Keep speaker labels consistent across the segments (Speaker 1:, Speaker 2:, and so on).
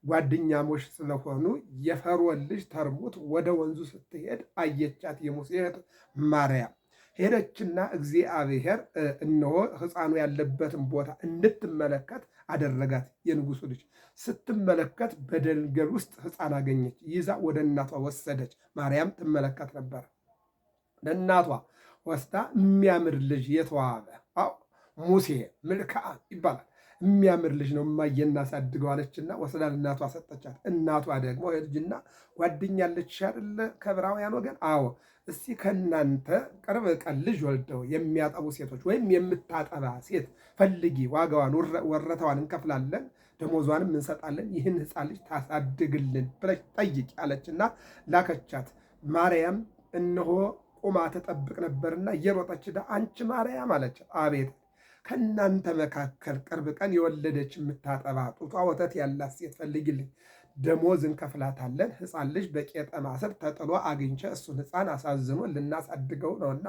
Speaker 1: ጓደኛሞች ስለሆኑ የፈርዖን ልጅ ተርቡት ወደ ወንዙ ስትሄድ አየቻት የሙሴ እህት ማርያም። ሄደችና እግዚአብሔር እነሆ ሕፃኑ ያለበትን ቦታ እንድትመለከት አደረጋት። የንጉሱ ልጅ ስትመለከት በደንገል ውስጥ ሕፃን አገኘች። ይዛ ወደ እናቷ ወሰደች። ማርያም ትመለከት ነበር። ለእናቷ ወስዳ የሚያምር ልጅ የተዋበ ሙሴ ምልክዓ ይባላል የሚያምር ልጅ ነው እማዬ እናሳድገው አለችና ወስዳ ለእናቷ ሰጠቻት። እናቷ ደግሞ ልጅና ጓደኛ አለችሽ አይደለ ከዕብራውያን ወገን? አዎ እስቲ ከእናንተ ቅርብ ቀን ልጅ ወልደው የሚያጠቡ ሴቶች ወይም የምታጠባ ሴት ፈልጊ፣ ዋጋዋን ወረታዋን እንከፍላለን፣ ደሞዟንም እንሰጣለን፣ ይህን ሕፃን ልጅ ታሳድግልን ብለሽ ጠይቂ አለችና ላከቻት። ማርያም እነሆ ቁማ ተጠብቅ ነበርና እየሮጠች አንቺ ማርያም አለች። አቤት ከእናንተ መካከል ቅርብ ቀን የወለደች የምታጠባ ጡቷ ወተት ያላት ሴት ፈልጊልኝ፣ ደሞዝ እንከፍላታለን። ሕፃን ልጅ በቄጠማ ስር ተጥሎ አግኝቼ እሱን ሕፃን አሳዝኖ ልናሳድገው ነውና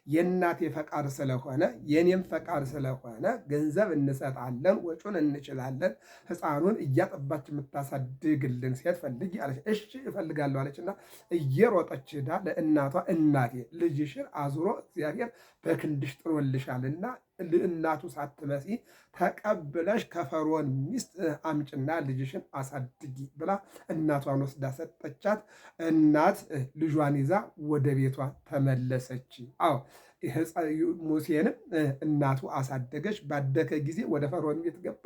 Speaker 1: የእናቴ ፈቃድ ስለሆነ የኔም ፈቃድ ስለሆነ ገንዘብ እንሰጣለን፣ ወጩን እንችላለን። ሕፃኑን እያጠባች የምታሳድግልን ሴት ፈልጊ አለች። እሺ እፈልጋለሁ አለችና እየሮጠች ሄዳ ለእናቷ እናቴ ልጅሽን አዙሮ እግዚአብሔር በክንድሽ ጥሎልሻልና እናቱ ሳትመሲ ተቀብለሽ ከፈርዖን ሚስት አምጭና ልጅሽን አሳድጊ ብላ እናቷን ወስዳ ሰጠቻት። እናት ልጇን ይዛ ወደ ቤቷ ተመለሰች። አዎ ሙሴንም እናቱ አሳደገች። ባደገ ጊዜ ወደ ፈርዖን ቤት ገባ።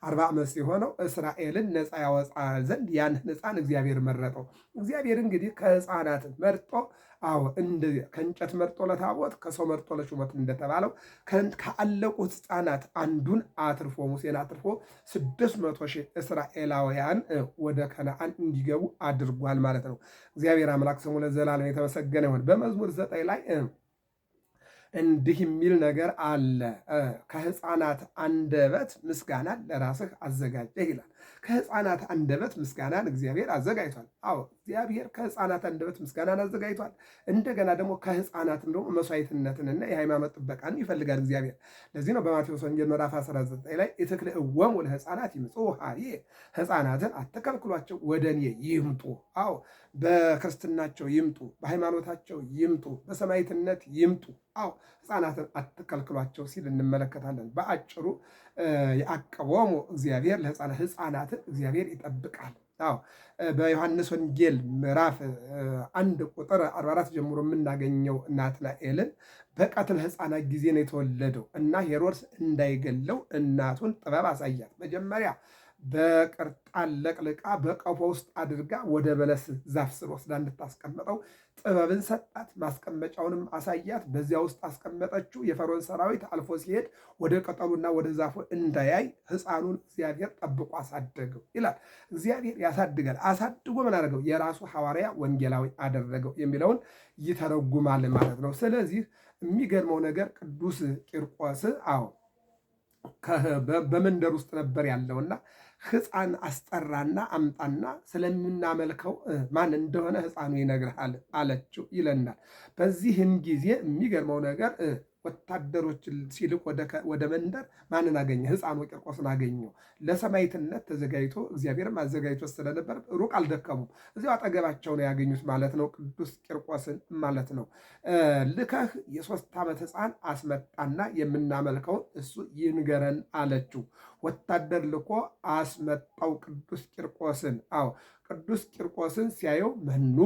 Speaker 1: 40 ዓመት ሲሆነው እስራኤልን ነፃ ያወጣ ዘንድ ያን ሕፃን እግዚአብሔር መረጠው። እግዚአብሔር እንግዲህ ከሕፃናት መርጦ ከእንጨት መርጦ ለታቦት ከሰው መርጦ ለሹመት እንደተባለው ከአለቁት ሕፃናት አንዱን አትርፎ ሙሴን አትርፎ 600 ሺህ እስራኤላውያን ወደ ከነዓን እንዲገቡ አድርጓል ማለት ነው። እግዚአብሔር አምላክ ስሙ ለዘላለም የተመሰገነ ይሁን። በመዝሙር 9 ላይ እንዲህ የሚል ነገር አለ። ከሕፃናት አንደበት ምስጋናን ለራስህ አዘጋጀህ ይላል። ከሕፃናት አንደበት ምስጋናን እግዚአብሔር አዘጋጅቷል። አዎ እግዚአብሔር ከሕፃናት አንደበት ምስጋናን አዘጋጅቷል። እንደገና ደግሞ ከሕፃናትም ደግሞ መስዋዕትነትንና የሃይማኖት ጥበቃን ይፈልጋል እግዚአብሔር። ለዚህ ነው በማቴዎስ ወንጌል ምዕራፍ 19 ላይ ኢትክልእዎሙ ለሕፃናት ይምጽኡ ኀቤየ፣ ሕፃናትን አትከልክሏቸው ወደ እኔ ይምጡ። አዎ በክርስትናቸው ይምጡ፣ በሃይማኖታቸው ይምጡ፣ በሰማዕትነት ይምጡ። አዎ ሕፃናትን አትከልክሏቸው ሲል እንመለከታለን። በአጭሩ የአቀቦሙ እግዚአብሔር ሕፃናትን እግዚአብሔር ይጠብቃል። አዎ በዮሐንስ ወንጌል ምዕራፍ 1 ቁጥር 44 ጀምሮ የምናገኘው ናትናኤልን በቀትለ ሕፃናት ጊዜ ነው የተወለደው እና ሄሮድስ እንዳይገለው እናቱን ጥበብ አሳያት። መጀመሪያ በቅርጣን ለቅልቃ በቀፎ ውስጥ አድርጋ ወደ በለስ ዛፍ ስር ወስዳ እንድታስቀምጠው ጥበብን ሰጣት። ማስቀመጫውንም አሳያት። በዚያ ውስጥ አስቀመጠችው። የፈርዖን ሰራዊት አልፎ ሲሄድ ወደ ቅጠሉና ወደ ዛፉ እንዳያይ ሕፃኑን እግዚአብሔር ጠብቆ አሳደገው ይላል። እግዚአብሔር ያሳድጋል። አሳድጎ ምን አደረገው? የራሱ ሐዋርያ ወንጌላዊ አደረገው የሚለውን ይተረጉማል ማለት ነው። ስለዚህ የሚገርመው ነገር ቅዱስ ቂርቆስ በመንደር ውስጥ ነበር ያለውና ሕፃን አስጠራና አምጣና ስለምናመልከው ማን እንደሆነ ሕፃኑ ይነግርሃል አለችው ይለናል። በዚህን ጊዜ የሚገርመው ነገር ወታደሮች ሲልቅ ወደ መንደር ማንን አገኘ? ሕፃኑ ቂርቆስን አገኘው። ለሰማዕትነት ተዘጋጅቶ እግዚአብሔርም አዘጋጅቶ ስለነበር ሩቅ አልደከሙም። እዚያው አጠገባቸው ነው ያገኙት ማለት ነው። ቅዱስ ቂርቆስን ማለት ነው። ልከህ የ3 ዓመት ሕፃን አስመጣና የምናመልከውን እሱ ይንገረን አለችው። ወታደር ልኮ አስመጣው ቅዱስ ቂርቆስን። አዎ ቅዱስ ቂርቆስን ሲያየው መኑ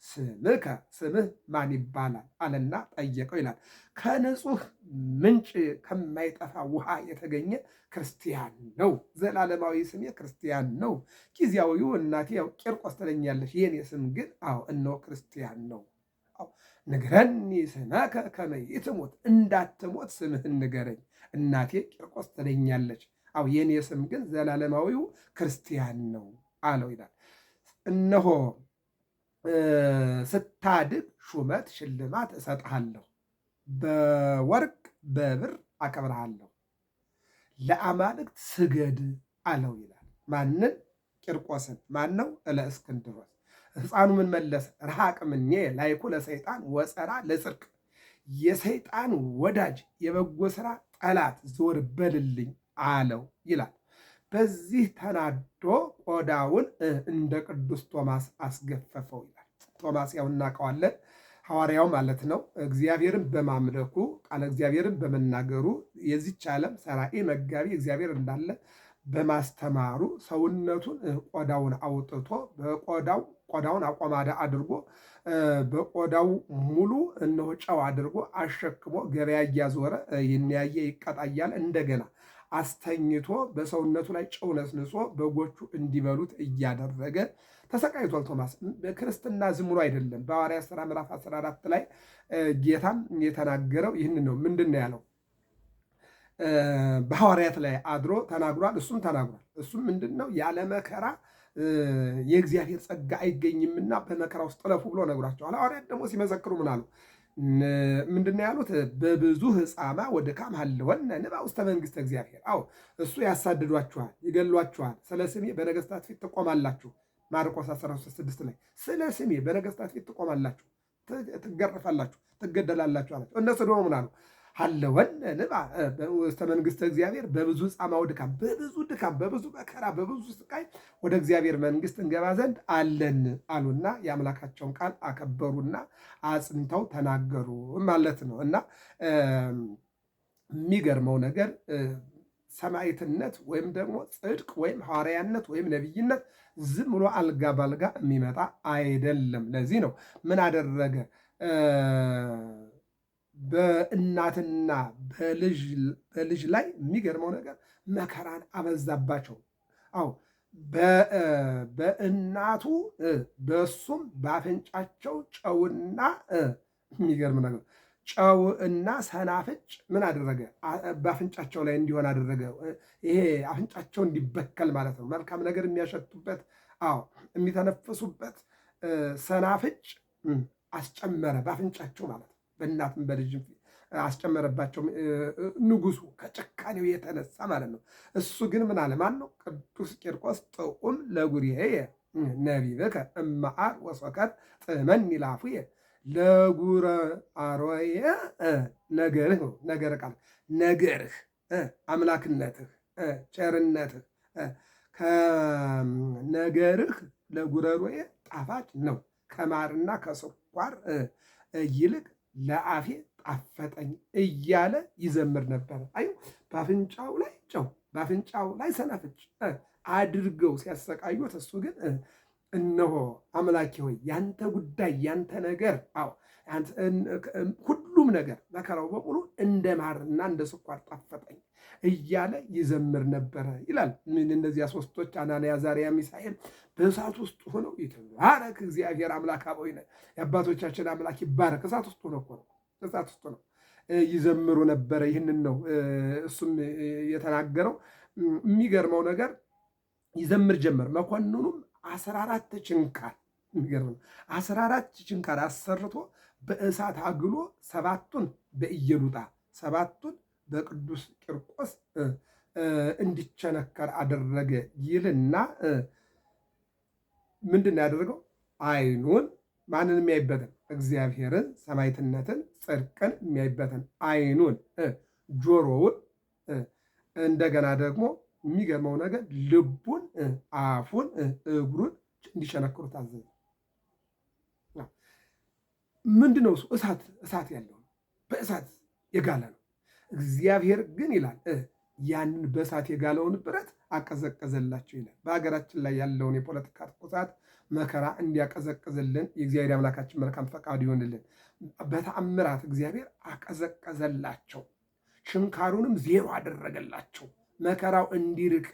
Speaker 1: ስምከ፣ ስምህ ማን ይባላል አለና ጠየቀው ይላል። ከንጹህ ምንጭ ከማይጠፋ ውሃ የተገኘ ክርስቲያን ነው። ዘላለማዊ ስሜ ክርስቲያን ነው። ጊዜያዊው እናቴ ያው ቂርቆስ ትለኛለች፣ የኔ ስም ግን እነሆ ክርስቲያን ነው። ንገረኒ ስመከ ከመ ኢትሙት፣ እንዳትሞት ስምህን ንገረኝ። እናቴ ቂርቆስ ትለኛለች፣ የኔ ስም ግን ዘላለማዊው ክርስቲያን ነው አለው ይላል። እነሆ ስታድግ ሹመት ሽልማት እሰጥሃለሁ፣ በወርቅ በብር አከብርሃለሁ፣ ለአማልክት ስገድ አለው ይላል። ማንን? ቂርቆስን። ማን ነው? እለእስክንድሮስ። ሕፃኑ ምን መለሰ? ረሃቅ ምኔ ላይኩ ለሰይጣን ወፀራ ለጽድቅ፣ የሰይጣን ወዳጅ የበጎ ሥራ ጠላት ዞር በልልኝ አለው ይላል። በዚህ ተናዶ ቆዳውን እንደ ቅዱስ ቶማስ አስገፈፈው ይላል። ቶማስ ያው እናውቀዋለን፣ ሐዋርያው ማለት ነው። እግዚአብሔርን በማምለኩ ቃለ እግዚአብሔርን በመናገሩ የዚች ዓለም ሰራኤ መጋቢ እግዚአብሔር እንዳለ በማስተማሩ ሰውነቱን ቆዳውን አውጥቶ ቆዳውን አቆማዳ አድርጎ በቆዳው ሙሉ እነሆ ጨው አድርጎ አሸክሞ ገበያ እያዞረ ይህን ያየ ይቀጣ እያለ እንደገና አስተኝቶ በሰውነቱ ላይ ጨው ነስንሶ በጎቹ እንዲበሉት እያደረገ ተሰቃይቷል። ቶማስ ክርስትና ዝም ብሎ አይደለም። በሐዋርያት ሥራ ምዕራፍ 14 ላይ ጌታም የተናገረው ይህን ነው። ምንድን ነው ያለው? በሐዋርያት ላይ አድሮ ተናግሯል። እሱም ተናግሯል። እሱም ምንድን ነው? ያለ መከራ የእግዚአብሔር ጸጋ አይገኝምና በመከራ ውስጥ ጥለፉ ብሎ ነግሯቸዋል። ሐዋርያት ደግሞ ሲመሰክሩ ምን አሉ? ምንድን ነው ያሉት? በብዙ ሕፃማ ወድካም ሀለወነ ንባ ውስተ መንግሥተ እግዚአብሔር። አዎ እሱ ያሳድዷችኋል፣ ይገሏችኋል፣ ስለ ስሜ በነገሥታት ፊት ትቆማላችሁ። ማርቆስ 13:6 ላይ ስለ ስሜ በነገሥታት ፊት ትቆማላችሁ፣ ትገረፋላችሁ፣ ትገደላላችሁ አላቸው። እነሱ ደግሞ ምን አሉ? ሀለወነ ንባ ውስተ መንግሥተ እግዚአብሔር በብዙ ሕፃማ ወድካም፣ በብዙ ድካም፣ በብዙ መከራ፣ በብዙ ስቃይ ወደ እግዚአብሔር መንግሥት እንገባ ዘንድ አለን አሉና የአምላካቸውን ቃል አከበሩና አጽንተው ተናገሩ ማለት ነው። እና የሚገርመው ነገር ሰማዕትነት ወይም ደግሞ ጽድቅ ወይም ሐዋርያነት ወይም ነቢይነት ዝም ብሎ አልጋ ባልጋ የሚመጣ አይደለም። ለዚህ ነው ምን አደረገ? በእናትና በልጅ ላይ የሚገርመው ነገር መከራን አበዛባቸው። አዎ በእናቱ በእሱም በአፍንጫቸው ጨውና የሚገርም ነገር ጨውና ሰናፍጭ ምን አደረገ? በአፍንጫቸው ላይ እንዲሆን አደረገ። ይሄ አፍንጫቸው እንዲበከል ማለት ነው። መልካም ነገር የሚያሸቱበት አዎ የሚተነፍሱበት ሰናፍጭ አስጨመረ በአፍንጫቸው ማለት ነው። በእናትም በልጅም አስጨመረባቸው ንጉሱ ከጭካኔው የተነሳ ማለት ነው። እሱ ግን ምን አለ? ማን ነው? ቅዱስ ቂርቆስ ጥዑም ለጉርዬየ ነቢብከ እመዓር ወሰከር ጥመኒ ላፉየ ለጉረ አሮየ ነገርህ ነው። ነገረ ቃል ነገርህ አምላክነትህ ቸርነትህ ከነገርህ ለጉረሮዬ ጣፋጭ ነው ከማርና ከስኳር ይልቅ ለአፌ ጣፈጠኝ እያለ ይዘምር ነበረ። አዩ በአፍንጫው ላይ ጨው በአፍንጫው ላይ ሰናፍጭ አድርገው ሲያሰቃዩት፣ እሱ ግን እነሆ አምላኬ ሆይ ያንተ ጉዳይ ያንተ ነገር አዎ ሁሉም ነገር መከራው በሙሉ እንደ ማርና እንደ ስኳር ጣፈጠኝ እያለ ይዘምር ነበረ ይላል። እነዚያ ሶስቶች አናንያ፣ አዛርያ፣ ሚሳኤል በእሳት ውስጥ ሆነው ይትባረክ እግዚአብሔር አምላክ አበዊነ የአባቶቻችን አምላክ ይባረክ። እሳት ውስጥ ሆነው እኮ ነው፣ እሳት ውስጥ ነው ይዘምሩ ነበረ። ይህንን ነው እሱም የተናገረው። የሚገርመው ነገር ይዘምር ጀመር። መኮንኑም 14 ችንካር የሚገርም ነው 14 ችንካር አሰርቶ በእሳት አግሎ 7ቱን በኢየሉጣ 7ቱን በቅዱስ ቂርቆስ እንዲቸነከር አደረገ ይልና ምንድን ነው ያደረገው? አይኑን ማንን የሚያይበትን? እግዚአብሔርን፣ ሰማዕትነትን፣ ጽድቅን የሚያይበትን አይኑን፣ ጆሮውን፣ እንደገና ደግሞ የሚገርመው ነገር ልቡን፣ አፉን፣ እግሩን እንዲሸነክሩ ታዘዘ። ምንድነው እሱ? እሳት ያለው በእሳት የጋለ ነው። እግዚአብሔር ግን ይላል ያንን በእሳት የጋለውን ብረት አቀዘቀዘላቸው ይላል። በሀገራችን ላይ ያለውን የፖለቲካ ትኩሳት መከራ እንዲያቀዘቅዝልን የእግዚአብሔር አምላካችን መልካም ፈቃዱ ይሆንልን። በተአምራት እግዚአብሔር አቀዘቀዘላቸው፣ ሽንካሩንም ዜሮ አደረገላቸው። መከራው እንዲርቅ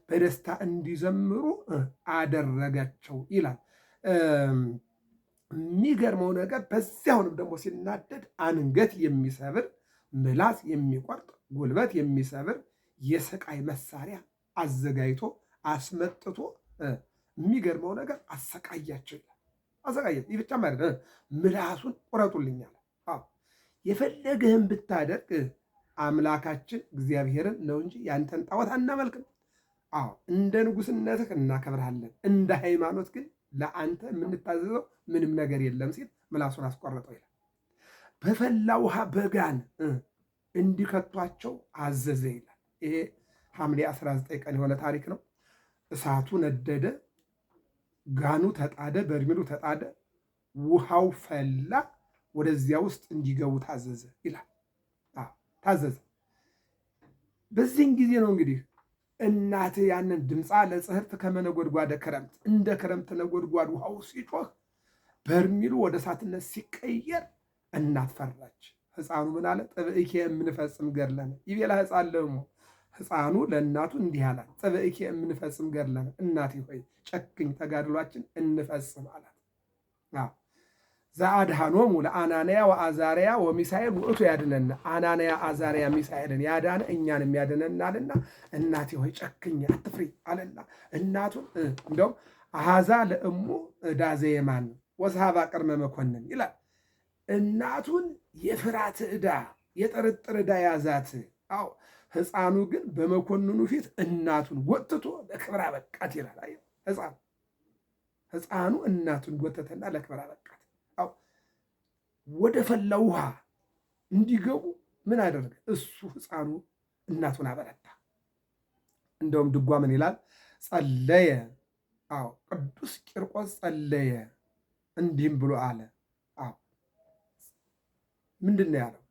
Speaker 1: በደስታ እንዲዘምሩ አደረጋቸው ይላል። የሚገርመው ነገር በዚያውንም ደግሞ ሲናደድ አንገት የሚሰብር ምላስ የሚቆርጥ ጉልበት የሚሰብር የስቃይ መሳሪያ አዘጋጅቶ አስመጥቶ የሚገርመው ነገር አሰቃያቸው ይላል። አሰቃያቸው። ይህ ብቻም አይደለም፣ ምላሱን ቁረጡልኛል። የፈለገህን ብታደርግ አምላካችን እግዚአብሔርን ነው እንጂ ያንተን ጣዖት አናመልክም። እንደ ንጉሥነትህ እናከብርሃለን፣ እንደ ሃይማኖት ግን ለአንተ የምንታዘዘው ምንም ነገር የለም ሲል ምላሱን አስቆረጠው ይላል። በፈላ ውሃ በጋን እንዲከቷቸው አዘዘ ይላል። ይሄ ሐምሌ 19 ቀን የሆነ ታሪክ ነው። እሳቱ ነደደ፣ ጋኑ ተጣደ፣ በርሜሉ ተጣደ፣ ውሃው ፈላ፣ ወደዚያ ውስጥ እንዲገቡ ታዘዘ ይላል። ታዘዘ። በዚህን ጊዜ ነው እንግዲህ እናት ያንን ድምፃ ለጽህርት ከመነጎድጓደ ክረምት እንደ ክረምት ነጎድጓድ ውሃው ሲጮህ በርሚሉ ወደ እሳትነት ሲቀየር እናት ፈራች። ሕፃኑ ምን አለ? ጥብእኬ የምንፈጽም ገድለነ ይቤላ ሕፃን ለሞ ሕፃኑ ለእናቱ እንዲህ አላት፣ ጥብእኬ የምንፈጽም ገድለነ እናቴ ሆይ ጨክኝ ተጋድሏችን እንፈጽም አላት። ዘአድኃኖሙ ለአናንያ ወአዛርያ ወሚሳኤል ውእቱ ያድነን። አናንያ አዛርያ ሚሳኤልን ያዳነ እኛንም ያድነናልና እናቴ ሆይ ጨክኝ አትፍሪ አለና እናቱን እንደውም አሃዛ ለእሙ ዕዳ ዘየማን ወሰሃባ ቅድመ መኮንን ይላል። እናቱን የፍርሃት ዕዳ የጥርጥር ዕዳ ያዛት። አዎ ሕፃኑ ግን በመኮንኑ ፊት እናቱን ጎትቶ ለክብር አበቃት ይላል። ሕፃኑ እናቱን ጎተተና ለክብር አበቃት። ወደ ፈላ ውሃ እንዲገቡ ምን አደረገ? እሱ ሕፃኑ እናቱን አበረታ። እንደውም ድጓ ምን ይላል? ጸለየ። አዎ ቅዱስ ቂርቆስ ጸለየ፣ እንዲህም ብሎ አለ። አዎ ምንድን ነው ያለው?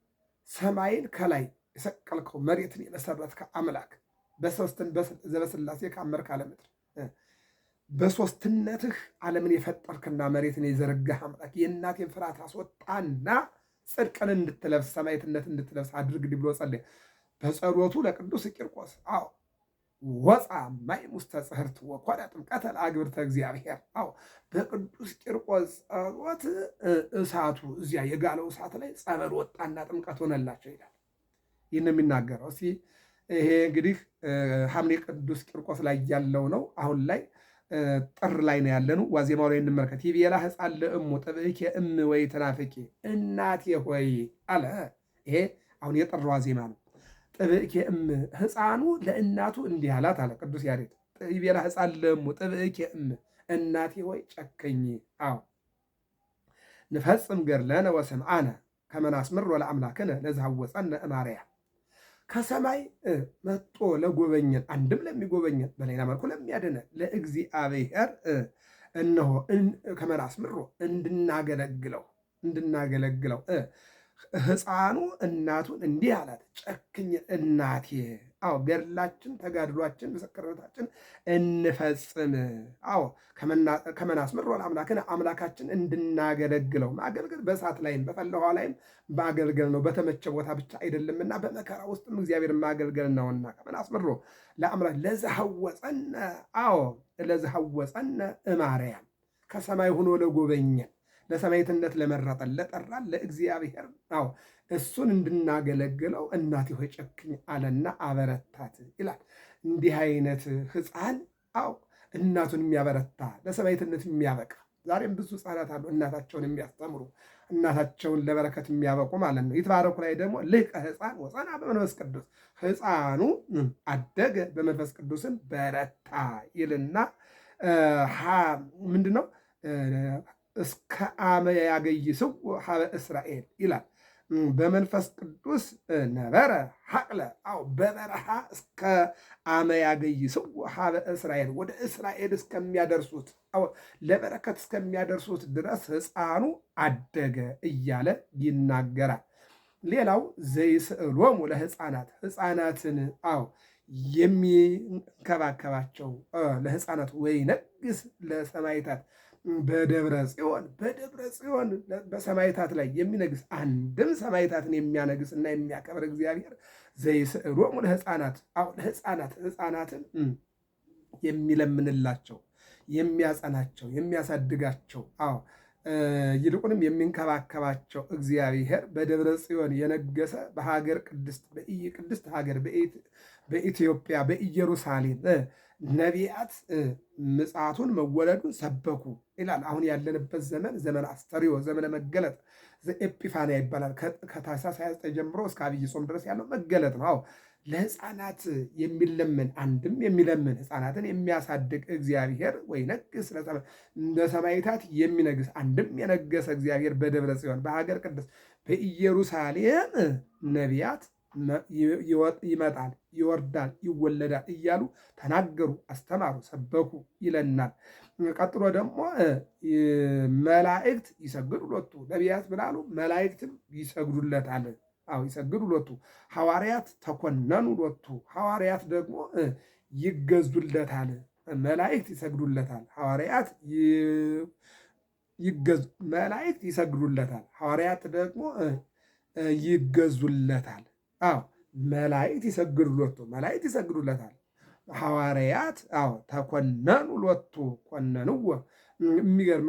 Speaker 1: ሰማይን ከላይ የሰቀልከው መሬትን የመሰረትከ አምላክ ዘበስላሴ ከአመርክ አለ ምድር በሶስትነትህ ዓለምን የፈጠርክና መሬትን የዘረጋህ አምላክ የእናቴን ፍርሃት አስወጣና ጽድቅን እንድትለብስ ሰማዕትነት እንድትለብስ አድርግልኝ ብሎ ጸለየ። በጸሎቱ ለቅዱስ ቂርቆስ አዎ ወፃ ማይ ውስተ ጽሕርት ወኮነ ጥምቀተ ለአግብርተ እግዚአብሔር። አዎ በቅዱስ ቂርቆስ ጸሎት እሳቱ እዚያ የጋለው እሳት ላይ ጸበል ወጣና ጥምቀት ሆነላቸው ይላል። ይህን የሚናገረው እስኪ ይሄ እንግዲህ ሐምሌ ቅዱስ ቂርቆስ ላይ ያለው ነው። አሁን ላይ ጥር ላይ ነው ያለነው። ዋዜማው ላይ እንመልከት። ይቤላ ሕፃን ለእሙ ጥብእኬ እም ወይ ትናፍቂ እናቴ ሆይ አለ። ይሄ አሁን የጥር ዋዜማ ነው። ጥብእኬ እም ሕፃኑ ለእናቱ እንዲህ አላት አለ ቅዱስ ያሬድ። ይቤላ ሕፃን ለእሙ ጥብእኬ እም እናቴ ሆይ ጨክኝ። አዎ ንፈጽም ገድለነ ወስምዓነ ከመ ናስምሮ ለአምላክነ ለዘሐወፀነ እማርያም። ከሰማይ መጥቶ ለጎበኘን አንድም ለሚጎበኘን በሌላ መልኩ ለሚያድነን ለእግዚአብሔር እነሆ ከመ ናስምሮ እንድናገለግለው ሕፃኑ እናቱን እንዲህ አላት፣ ጨክኝ እናቴ። አዎ ገድላችን፣ ተጋድሏችን፣ ምስክርነታችን እንፈጽም። አዎ ከመ ናስምሮ ለአምላክነ አምላካችን እንድናገለግለው። ማገልገል በእሳት ላይም በፈላ ውኃ ላይም ማገልገል ነው። በተመቸ ቦታ ብቻ አይደለምና በመከራ ውስጥም እግዚአብሔር ማገልገል ነውና ከመ ናስምሮ ለአምላክ ለዘሐወፀነ። አዎ ለዘሐወፀነ እማርያም ከሰማይ ሆኖ ለጎበኘን ለሰማዕትነት ለመረጠን ለጠራን ለእግዚአብሔር አዎ እሱን እንድናገለግለው እናቴ ሆይ ጨክኝ አለና አበረታት ይላል። እንዲህ አይነት ሕፃን አዎ እናቱን የሚያበረታ ለሰማዕትነት የሚያበቃ ዛሬም ብዙ ሕፃናት አሉ እናታቸውን የሚያስተምሩ እናታቸውን ለበረከት የሚያበቁ ማለት ነው። ይትባረኩ ላይ ደግሞ ልቀ ሕፃን ወጸና በመንፈስ ቅዱስ ሕፃኑ አደገ በመንፈስ ቅዱስን በረታ ይልና ምንድን ነው እስከ አመ ያገይስው ሀበ እስራኤል ይላል። በመንፈስ ቅዱስ ነበረ ሐቅለ አው በበረሃ እስከ አመ ያገይስው ሀበ እስራኤል ወደ እስራኤል እስከሚያደርሱት ለበረከት እስከሚያደርሱት ድረስ ሕፃኑ አደገ እያለ ይናገራል። ሌላው ዘይስእሎሙ ለሕፃናት ሕፃናትን የሚንከባከባቸው ለሕፃናት ወይነግስ ለሰማዕታት በደብረ ጽዮን በሰማዕታት ላይ የሚነግስ አንድም ሰማዕታትን የሚያነግስ እና የሚያከብር እግዚአብሔር ዘይስእሎሙ ለሕፃናት ሕፃናትን የሚለምንላቸው የሚያጸናቸው የሚያሳድጋቸው ይልቁንም የሚንከባከባቸው እግዚአብሔር በደብረ ጽዮን የነገሰ በሀገር ቅድስት ሀገር በኢትዮጵያ በኢየሩሳሌም ነቢያት ምጽአቱን መወለዱን ሰበኩ ይላል። አሁን ያለንበት ዘመን አስተርእዮ ዘመነ መገለጥ ዘኤጲፋንያ ይባላል። ከታኅሳስ 29 ጀምሮ እስከ አብይ ጾም ድረስ ያለው መገለጥ ነው። ለሕፃናት የሚለምን አንድም የሚለምን ሕፃናትን የሚያሳድግ እግዚአብሔር ወይነግስ እንደ ሰማዕታት የሚነግስ አንድም የነገሰ እግዚአብሔር በደብረ ጽዮን በሀገር ቅድስት በኢየሩሳሌም ነቢያት ይመጣል፣ ይወርዳል፣ ይወለዳል እያሉ ተናገሩ፣ አስተማሩ፣ ሰበኩ ይለናል። ቀጥሎ ደግሞ መላእክት ይሰግዱ ሎቱ። ነቢያት ብላሉ መላእክትም ይሰግዱለታል። አዎ ይሰግዱ ሎቱ። ሐዋርያት ተኮነኑ ሎቱ። ሐዋርያት ደግሞ ይገዙለታል። መላእክት ይሰግዱለታል፣ ሐዋርያት መላእክት ይሰግዱለታል፣ ሐዋርያት ደግሞ ይገዙለታል። አዎ መላእክት ይሰግዱ ሎቱ፣ መላእክት ይሰግዱለታል። ሐዋርያት አዎ ተኮነኑ ሎቱ፣ ኮነንዎ። የሚገርም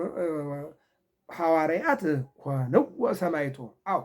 Speaker 1: ሐዋርያት ኮንዎ ሰማዕቶ። አዎ